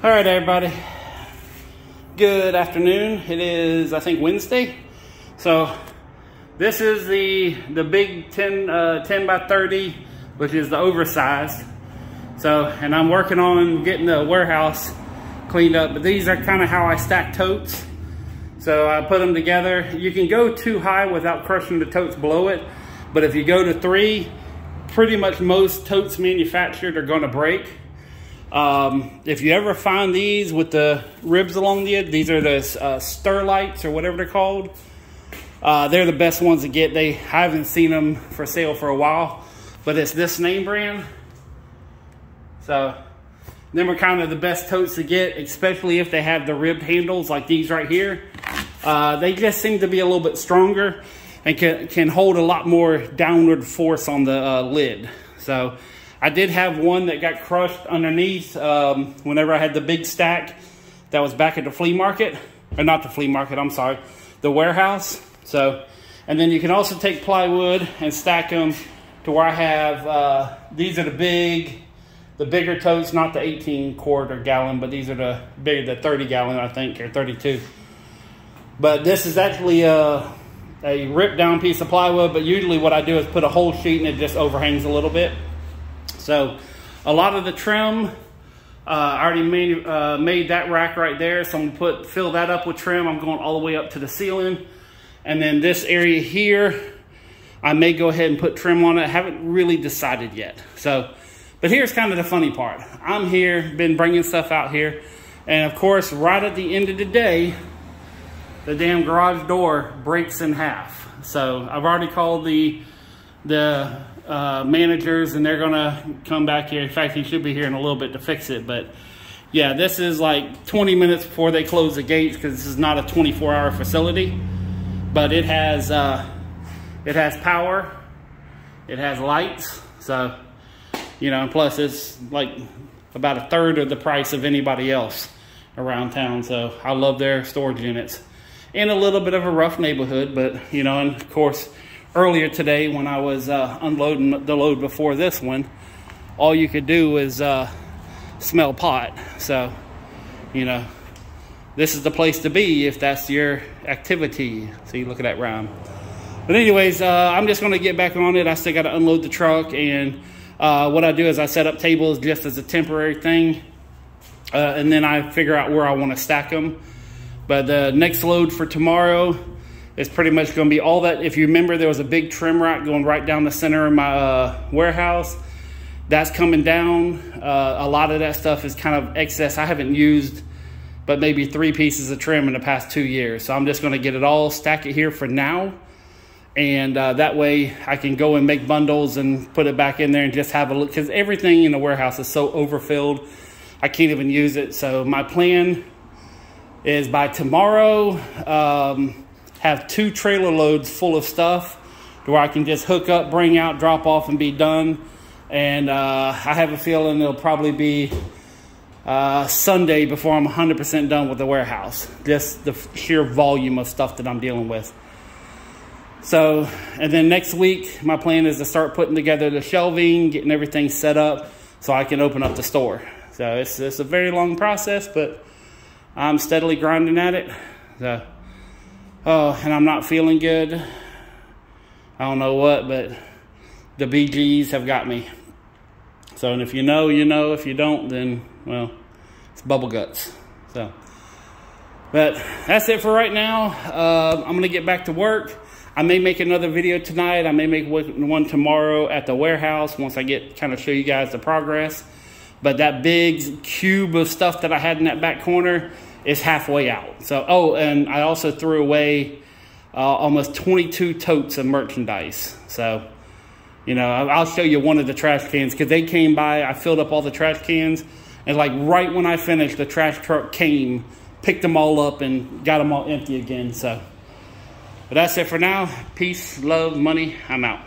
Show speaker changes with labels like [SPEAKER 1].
[SPEAKER 1] All right, everybody. Good afternoon. It is, I think, Wednesday. So this is the big 10 by 30, which is the oversized. So, and I'm working on getting the warehouse cleaned up. But these are kind of how I stack totes. So I put them together. You can go too high without crushing the totes below it. But if you go to 3, pretty much most totes manufactured are going to break. If you ever find these with the ribs along the edge, these are the Sterlites or whatever they're called. They're the best ones to get. I haven't seen them for sale for a while, but it's this name brand. So them are kind of the best totes to get, especially if they have the ribbed handles like these right here. They just seem to be a little bit stronger and can hold a lot more downward force on the lid. So I did have one that got crushed underneath whenever I had the big stack that was back at the flea market. Or not the flea market, I'm sorry, the warehouse. So, and then you can also take plywood and stack them to where I have, these are the bigger totes, not the 18 quart or gallon, but these are the 30 gallon, I think, or 32. But this is actually a ripped down piece of plywood, but usually what I do is put a whole sheet and it just overhangs a little bit. So a lot of the trim, I already made that rack right there. So I'm gonna fill that up with trim. I'm going all the way up to the ceiling. And then this area here, I may go ahead and put trim on it. I haven't really decided yet. So, but here's kind of the funny part. I'm here, been bringing stuff out here. And of course, right at the end of the day, the damn garage door breaks in half. So I've already called the managers, and they're gonna come back here. In fact, he should be here in a little bit to fix it. But yeah, this is like 20 minutes before they close the gates, because this is not a 24-hour facility. But it has power, it has lights. So, you know, and plus it's like about a third of the price of anybody else around town. So I love their storage units. In a little bit of a rough neighborhood, but you know, and of course, earlier today when I was unloading the load before this one, all you could do is smell pot. So, you know, this is the place to be if that's your activity. So you look at that rhyme. But anyways, I'm just gonna get back on it. I still gotta unload the truck, and what I do is I set up tables just as a temporary thing, and then I figure out where I wanna stack them. But the next load for tomorrow is pretty much going to be all that. If you remember, there was a big trim rack going right down the center of my warehouse. That's coming down. A lot of that stuff is kind of excess. I haven't used but maybe 3 pieces of trim in the past 2 years. So I'm just going to get it all, stack it here for now. And that way I can go and make bundles and put it back in there and just have a look. Because everything in the warehouse is so overfilled, I can't even use it. So my plan is by tomorrow, have 2 trailer loads full of stuff to where I can just hook up, bring out, drop off, and be done. And I have a feeling it'll probably be Sunday before I'm 100% done with the warehouse. Just the sheer volume of stuff that I'm dealing with. So, and then next week, my plan is to start putting together the shelving, getting everything set up so I can open up the store. So it's a very long process, but I'm steadily grinding at it. So, oh, and I'm not feeling good. I don't know what, but the BGs have got me. So, and if you know, you know. If you don't, then, well, it's bubble guts. So, but that's it for right now. I'm going to get back to work. I may make another video tonight. I may make one tomorrow at the warehouse once I get kind of show you guys the progress. But that big cube of stuff that I had in that back corner is halfway out. So, oh, and I also threw away almost 22 totes of merchandise. So, you know, I'll show you one of the trash cans, because they came by, I filled up all the trash cans, and like right when I finished, the trash truck came, picked them all up, and got them all empty again. So, but that's it for now. Peace, love, money. I'm out.